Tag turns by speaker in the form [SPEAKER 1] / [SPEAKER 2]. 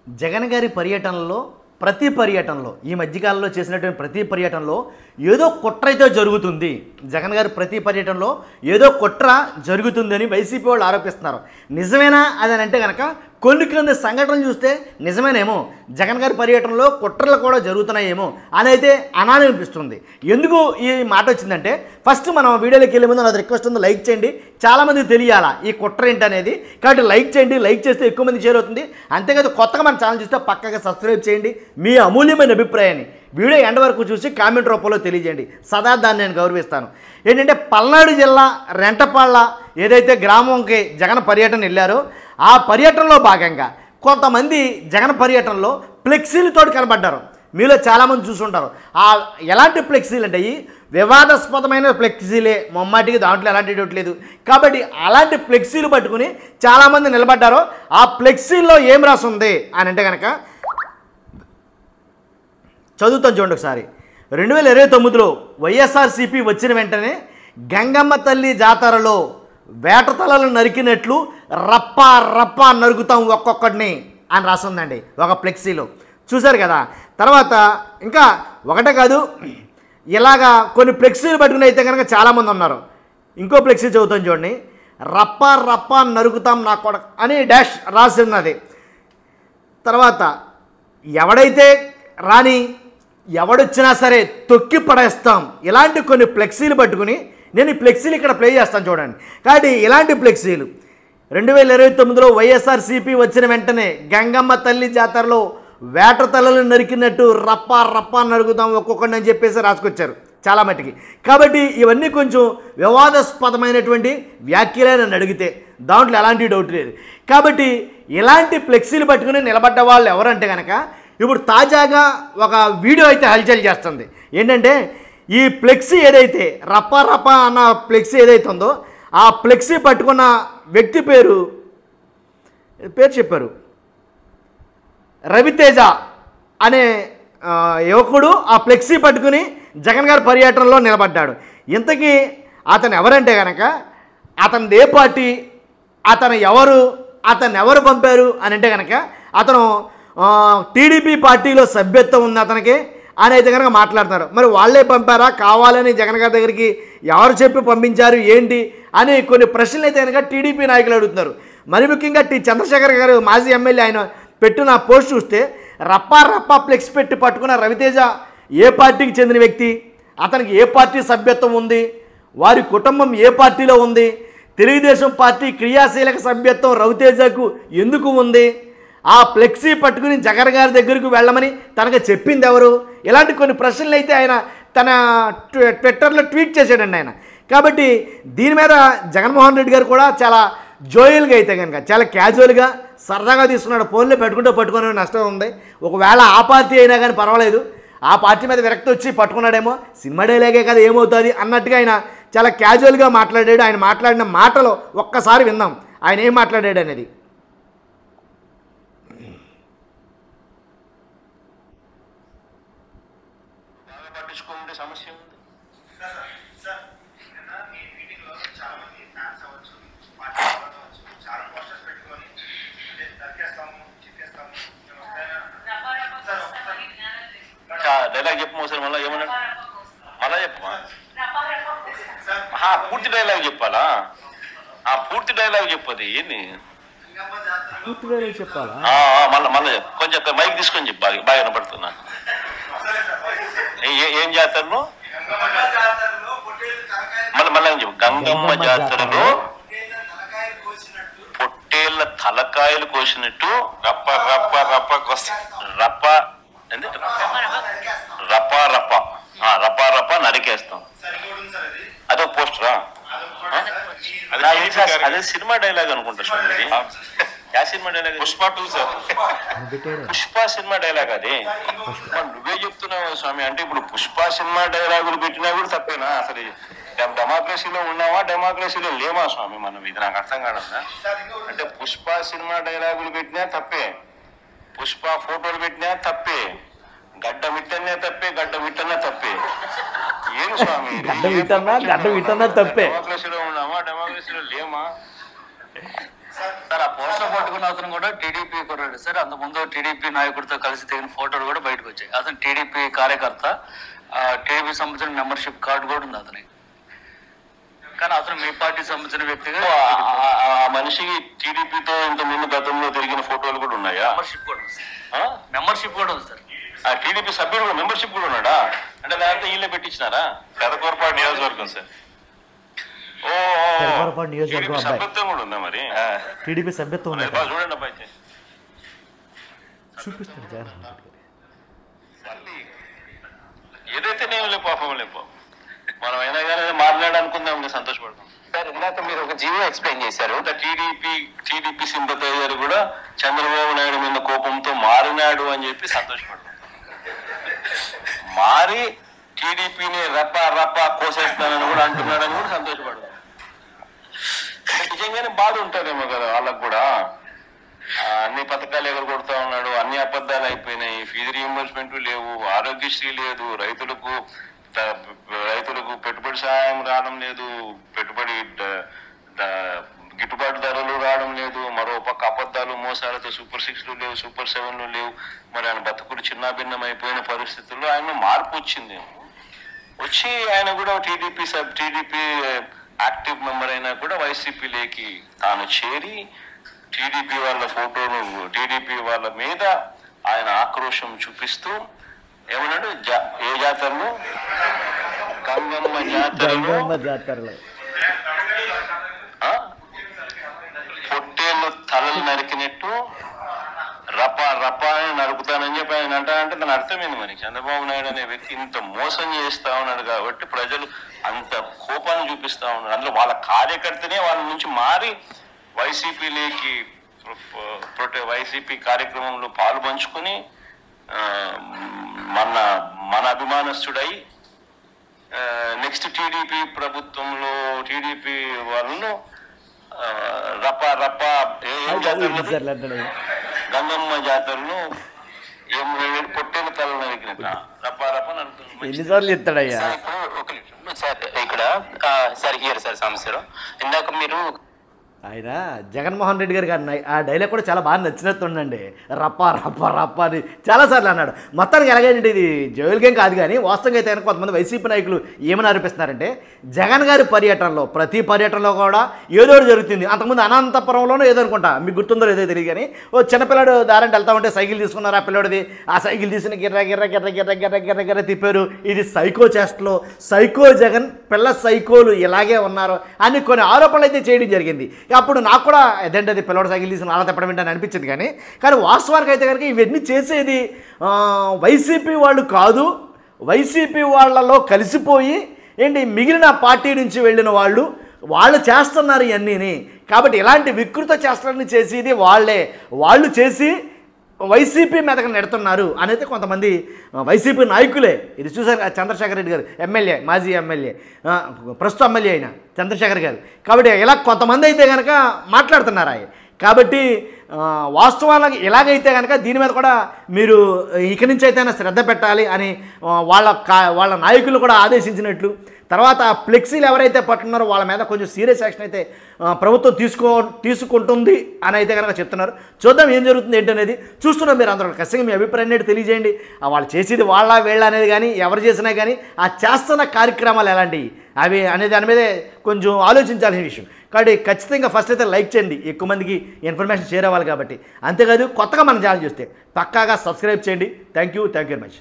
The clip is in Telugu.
[SPEAKER 1] జగన్ గారి పర్యటనలో ప్రతి పర్యటనలో ఈ మధ్యకాలంలో చేసినటువంటి ప్రతి పర్యటనలో ఏదో కుట్ర అయితే జరుగుతుంది. జగన్ గారి ప్రతి పర్యటనలో ఏదో కుట్ర జరుగుతుందని వైసీపీ వాళ్ళు ఆరోపిస్తున్నారు. నిజమేనా అని అంటే కనుక కొన్ని సంఘటనలు చూస్తే నిజమేనేమో, జగన్ గారి పర్యటనలో కుట్రలు కూడా జరుగుతున్నాయేమో అని అయితే అనాలనిపిస్తుంది. ఎందుకు ఈ మాట వచ్చిందంటే, ఫస్ట్ మనం వీడియోలోకి వెళ్ళే ముందు నాది రిక్వెస్ట్ ఉంది, లైక్ చేయండి. చాలామంది తెలియాలా ఈ కుట్ర ఏంటి అనేది, కాబట్టి లైక్ చేయండి. లైక్ చేస్తే ఎక్కువ మంది షేర్ అవుతుంది. అంతేకాదు కొత్తగా మన ఛానల్ చూస్తే పక్కగా సబ్స్క్రైబ్ చేయండి. మీ అమూల్యమైన అభిప్రాయాన్ని వీడియో ఎండ్ వరకు చూసి కామెంట్ రూపంలో తెలియజేయండి. సదా దాన్ని నేను గౌరవిస్తాను. ఏంటంటే పల్నాడు జిల్లా రెంటపాళ్ళ ఏదైతే గ్రామంకి జగన్ పర్యటన వెళ్ళారో ఆ పర్యటనలో భాగంగా కొంతమంది జగన్ పర్యటనలో ఫ్లెక్సీలతో కనబడ్డారు. మీలో చాలామంది చూసుంటారు. ఎలాంటి ఫ్లెక్సీలు అంటే ఈ వివాదాస్పదమైన ఫ్లెక్సీలే, మొమ్మాటికి దాంట్లో ఎలాంటి డౌట్ లేదు. కాబట్టి అలాంటి ఫ్లెక్సీలు పట్టుకుని చాలామంది నిలబడ్డారు. ఆ ఫ్లెక్సీల్లో ఏం రాసి ఉంది అని అంటే కనుక చదువుతాను చూడండి ఒకసారి. 2029లో వైఎస్ఆర్సీపీ వచ్చిన వెంటనే గంగమ్మ తల్లి జాతరలో వేట తలలు నరికినట్లు రప్పా రప్పా నరుకుతాం ఒక్కొక్కడిని అని రాసిందండి ఒక ఫ్లెక్సీలో. చూశారు కదా. తర్వాత ఇంకా ఒకటే కాదు, ఇలాగా కొన్ని ఫ్లెక్సీలు పట్టుకుని అయితే కనుక చాలామంది ఉన్నారు. ఇంకో ఫ్లెక్సీ చదువుతాం చూడండి. రప్పా రప్పా నరుకుతాం నా కొడక అని డాష్ రాసిన్నది. తర్వాత ఎవడైతే రాని ఎవడొచ్చినా సరే తొక్కి పడేస్తాం, ఇలాంటి కొన్ని ఫ్లెక్సీలు పట్టుకుని నేను ఈ ఫ్లెక్సీలు ఇక్కడ ప్లే చేస్తాను చూడండి. కాబట్టి ఇలాంటి ఫ్లెక్సీలు 2029లో వైఎస్ఆర్సీపీ వచ్చిన వెంటనే గంగమ్మ తల్లి జాతరలో వేట తలలు నరికినట్టు రప్పా రప్పా నరుకుతాం ఒక్కొక్కడిని అని చెప్పేసి రాసుకొచ్చారు చాలా మట్టుకి. కాబట్టి ఇవన్నీ కొంచెం వివాదాస్పదమైనటువంటి వ్యాఖ్యలే నన్ను అడిగితే, దాంట్లో ఎలాంటి డౌట్ లేదు. కాబట్టి ఇలాంటి ఫ్లెక్సీలు పట్టుకుని నిలబడ్డ వాళ్ళు ఎవరంటే కనుక ఇప్పుడు తాజాగా ఒక వీడియో అయితే హల్చల్ చేస్తుంది. ఏంటంటే ఈ ఫ్లెక్సీ ఏదైతే రప్పా రప్పా అన్న ఫ్లెక్సీ ఏదైతే ఉందో ఆ ఫ్లెక్సీ పట్టుకున్న వ్యక్తి పేరు చెప్పారు, రవితేజ అనే యువకుడు ఆ ఫ్లెక్సీ పట్టుకుని జగన్ గారి పర్యటనలో నిలబడ్డాడు. ఇంతకీ అతను ఎవరంటే కనుక అతనిది ఏ పార్టీ, అతను ఎవరు పంపారు అని అంటే కనుక అతను టీడీపీ పార్టీలో సభ్యత్వం ఉంది అతనికి అని అయితే కనుక మాట్లాడుతున్నారు. మరి వాళ్ళే పంపారా, కావాలని జగన్ గారి దగ్గరికి ఎవరు చెప్పి పంపించారు ఏంటి అని కొన్ని ప్రశ్నలు అయితే కనుక టీడీపీ నాయకులు అడుగుతున్నారు. మరి ముఖ్యంగా చంద్రశేఖర్ గారు మాజీ ఎమ్మెల్యే ఆయన పెట్టిన పోస్ట్ చూస్తే రప్పా రప్పా ఫ్లెక్స్ పెట్టి పట్టుకున్న రవితేజ ఏ పార్టీకి చెందిన వ్యక్తి, అతనికి ఏ పార్టీ సభ్యత్వం ఉంది, వారి కుటుంబం ఏ పార్టీలో ఉంది, తెలుగుదేశం పార్టీ క్రియాశీలక సభ్యత్వం రవితేజకు ఎందుకు ఉంది, ఆ ఫ్లెక్సీ పట్టుకుని జగన్ గారి దగ్గరకు వెళ్ళమని తనకు చెప్పింది ఎవరు, ఇలాంటి కొన్ని ప్రశ్నలు అయితే ఆయన తన ట్విట్టర్లో ట్వీట్ చేశాడండి ఆయన. కాబట్టి దీని మీద జగన్మోహన్ రెడ్డి గారు కూడా చాలా జోయల్గా అయితే కనుక చాలా క్యాజువల్గా సరదాగా తీసుకున్నాడు. ఫోన్లో పట్టుకునే నష్టం ఉంది. ఒకవేళ ఆ పార్టీ అయినా కానీ పర్వాలేదు, ఆ పార్టీ మీద విరక్తి వచ్చి పట్టుకున్నాడేమో, సినిమా డైలాగే కదా ఏమవుతుంది అన్నట్టుగా ఆయన చాలా క్యాజువల్గా మాట్లాడాడు. ఆయన మాట్లాడిన మాటలు ఒక్కసారి విందాం ఆయన ఏం మాట్లాడాడు అనేది.
[SPEAKER 2] సమస్య ఉంది. డైలాగ్ చెప్పు ఒకసారి, మళ్ళీ ఏమన్నా మళ్ళా చెప్పమా, పూర్తి డైలాగ్ చెప్పాలా? పూర్తి డైలాగ్ చెప్పది ఏంది, మళ్ళీ కొంచెం మైక్ తీసుకొని చెప్పు, బాగా వినపడుతున్నా. ఏం జాతరలో మళ్ళీ చెప్పు, గంగమ్మ జాతరలో పొట్టేళ్ల తలకాయలు కోసినట్టు రప్ప రప్ప రప్ప రప్ప రప్ప రప్ప రప్ప రప్ప నరికేస్తాం. అదో పోస్టరా? అదే సినిమా డైలాగ్ అనుకుంటా చూడండి. Cinema dialogue Pushpa 2 sir, Pushpa cinema dialogue అది. నువ్వే చెప్తున్నావు స్వామి. అంటే ఇప్పుడు పుష్ప సినిమా డైలాగులు పెట్టినా కూడా తప్పేనా? అసలు డెమోక్రసీలో ఉన్నావా, డెమోక్రసీలో లేవా స్వామి మనం? ఇది నాకు అర్థం కాదన్నా. అంటే పుష్ప సినిమా డైలాగులు పెట్టినా తప్పే, పుష్ప ఫోటోలు పెట్టినా తప్పే, గడ్డ విట్టనే తప్పే, గడ్డ విట్టనే తప్పే. ఏం స్వామి
[SPEAKER 1] గడ్డ విట్టన్నా తప్పే.
[SPEAKER 2] డెమోక్రసీలో ఉన్నామా, డెమోక్రసీలో లేమా?
[SPEAKER 3] సార్ ఆ పోస్టర్ పట్టుకున్న అతను కూడా టీడీపీ కుర్రాడు సార్. అంతకుముందు టీడీపీ నాయకుడితో కలిసి దిగిన ఫోటోలు కూడా బయటకు వచ్చాయి. అతను టీడీపీ కార్యకర్త, టీడీపీ సంబంధించిన మెంబర్షిప్ కార్డు కూడా ఉంది అతనికి. కానీ అతను మీ పార్టీ సంబంధించిన వ్యక్తిగా
[SPEAKER 2] ఆ మనిషికి టీడీపీతో ఇంత ముందు గతంలో తిరిగిన ఫోటోలు కూడా ఉన్నాయా?
[SPEAKER 3] మెంబర్షిప్ కూడా ఉంది సార్. మెంబర్షిప్ కూడా ఉంది సార్.
[SPEAKER 2] ఆ టీడీపీ సభ్యుడు కూడా మెంబర్షిప్ కూడా ఉన్నాడా? అంటే లేకపోతే వీళ్ళే పెట్టించినారా? పెదకూరపాడు నియోజకవర్గం సార్.
[SPEAKER 1] పెదకూరపాడు నియోజకవర్గం అబ్బాయి
[SPEAKER 2] సభ్యత్వం కూడా ఉందా మరి?
[SPEAKER 1] టీడీపీ సభ్యత్వం
[SPEAKER 2] చూడండి అబ్బాయి
[SPEAKER 1] చూపిస్తాడు జగన్.
[SPEAKER 2] ఏదైతే నేను లేపు పాపం లేపు మనం అయినా కానీ మాట్లాడాలనుకుందాం, సంతోషపడతాం.
[SPEAKER 4] సార్ ఇందాక మీరు ఒక జీవో ఎక్స్ప్లెయిన్ చేశారు.
[SPEAKER 2] టీడీపీ సింపతైజర్ కూడా చంద్రబాబు నాయుడు మీద కోపంతో మారినాడు అని చెప్పి సంతోషపడతాం. మారి టీడీపీని రప్ప కోసేస్తానని కూడా అంటున్నాడని కూడా సంతోషపడతాం. నిజంగానే బాధ ఉంటుందేమో కదా వాళ్ళకు కూడా. అన్ని పథకాలు ఎగరగొడతా ఉన్నాడు, అన్ని అబద్ధాలు అయిపోయినాయి, ఫీజు రీయింబర్స్మెంట్ లేవు, ఆరోగ్యశ్రీ లేదు, రైతులకు పెట్టుబడి సాయం రావడం లేదు, పెట్టుబడి గిట్టుబాటు ధరలు రావడం లేదు, మరో పక్క అబద్ధాలు మోసాలతో సూపర్ 6లు లేవు, సూపర్ 7లు లేవు. మరి ఆయన బతుకులు చిన్నాభిన్నం అయిపోయిన పరిస్థితుల్లో ఆయన మార్పు వచ్చింది. వచ్చి ఆయన కూడా టీడీపీ యాక్టివ్ మెంబర్ అయినా కూడా వైసీపీలోకి తాను చేరి టీడీపీ వాళ్ళ ఫోటోను, టీడీపీ వాళ్ళ మీద ఆయన ఆక్రోశం చూపిస్తూ ఏమన్నాడు, ఏ జాతరలో గంగమ్మ జాతరలో పొట్టేళ్ళు తలలు నరికినట్టు రపా అని నరుకుతానని చెప్పి ఆయన అంటే దాని అర్థమైంది. మరి చంద్రబాబు నాయుడు అనే వ్యక్తి ఇంత మోసం చేస్తా ఉన్నాడు కాబట్టి ప్రజలు అంత కోపాన్ని చూపిస్తా ఉన్నారు. అందులో వాళ్ళ కార్యకర్తనే వాళ్ళ నుంచి మారి వైసీపీలోకి వైసీపీ కార్యక్రమంలో పాలు పంచుకొని మన అభిమానస్తుడై నెక్స్ట్ టీడీపీ ప్రభుత్వంలో టీడీపీ వాళ్ళను రప్ప గంగమ్మ జాతరలో పొట్టేల తల నరికినట్టు రప్ప
[SPEAKER 1] ఎన్నిసార్లు చెప్తాడయ్యా
[SPEAKER 4] సార్ ఇక్కడ సార్ హియర్ సార్ సమస్యలో ఇందాక మీరు
[SPEAKER 1] ఆయన జగన్మోహన్ రెడ్డి గారికి ఆ డైలాగ్ కూడా చాలా బాగా నచ్చినట్టుండండి. రప్ప అని చాలాసార్లు అన్నాడు. మొత్తానికి ఎలాగైనా ఇది జోయల్ గేమ్ కాదు, కానీ వాస్తవంగా అయితే కొంతమంది వైసీపీ నాయకులు ఏమని ఆరోపిస్తున్నారంటే జగన్ గారి పర్యటనలో ప్రతి పర్యటనలో కూడా ఏదో జరుగుతుంది. అంతకుముందు అనంతపురంలోనూ ఏదో అనుకుంటా, మీకు గుర్తుందో ఏదో తెలియదు, కానీ ఓ చిన్నపిల్లాడు దారంటే వెళ్తా ఉంటే సైకిల్ తీసుకున్నారు. ఆ పిల్లాడిది ఆ సైకిల్ తీసుకుని గిర్ర తిప్పారు. ఇది సైకో చేష్టలో సైకో జగన్ పిల్ల సైకోలు ఇలాగే ఉన్నారు అని కొన్ని ఆరోపణలు అయితే చేయడం జరిగింది. అప్పుడు నాకు కూడా అదేంటది పిల్లవాడు సైకిల్ తీసుకుని అలా తిప్పడం ఏంటని అనిపించింది. కానీ వాస్తవానికి అయితే కనుక ఇవన్నీ చేసేది వైసీపీ వాళ్ళు కాదు, వైసీపీ వాళ్ళలో కలిసిపోయి మిగిలిన పార్టీ నుంచి వెళ్ళిన వాళ్ళు చేస్తున్నారు ఇవన్నీని. కాబట్టి ఇలాంటి వికృత చేష్టలన్నీ చేసేది వాళ్ళు చేసి వైసీపీ మీదకి నెడుతున్నారు అనేది కొంతమంది వైసీపీ నాయకులే. ఇది చూసారు చంద్రశేఖర్ రెడ్డి గారు, ఎమ్మెల్యే, మాజీ ఎమ్మెల్యే, ప్రస్తుత ఎమ్మెల్యే అయిన చంద్రశేఖర్ గారు. కాబట్టి ఇలా కొంతమంది అయితే కనుక మాట్లాడుతున్నారు. కాబట్టి వాస్తవాలకు ఎలాగైతే కనుక దీని మీద కూడా మీరు ఇక నుంచి అయితే శ్రద్ధ పెట్టాలి అని వాళ్ళ నాయకులు కూడా ఆదేశించినట్లు. తర్వాత ఫ్లెక్సీలు ఎవరైతే పట్టున్నారో వాళ్ళ మీద కొంచెం సీరియస్ యాక్షన్ అయితే ప్రభుత్వం తీసుకుంటుంది అని అయితే కనుక చెప్తున్నారు. చూద్దాం ఏం జరుగుతుంది ఏంటనేది. చూస్తున్నాం మీరు అందరూ ఖచ్చితంగా మీ అభిప్రాయం అనేది తెలియజేయండి. వాళ్ళు చేసేది వీళ్ళ అనేది కానీ ఎవరు చేసినా కానీ ఆ చేస్తున్న కార్యక్రమాలు ఎలాంటివి అవి అనే దాని మీదే కొంచెం ఆలోచించాల్సిన విషయం. కాబట్టి ఖచ్చితంగా ఫస్ట్ అయితే లైక్ చేయండి, ఎక్కువ మందికి ఇన్ఫర్మేషన్ షేర్ అవ్వాలి కాబట్టి. అంతేకాదు కొత్తగా మన ఛానల్ చూస్తే పక్కాగా సబ్స్క్రైబ్ చేయండి. Thank you very much.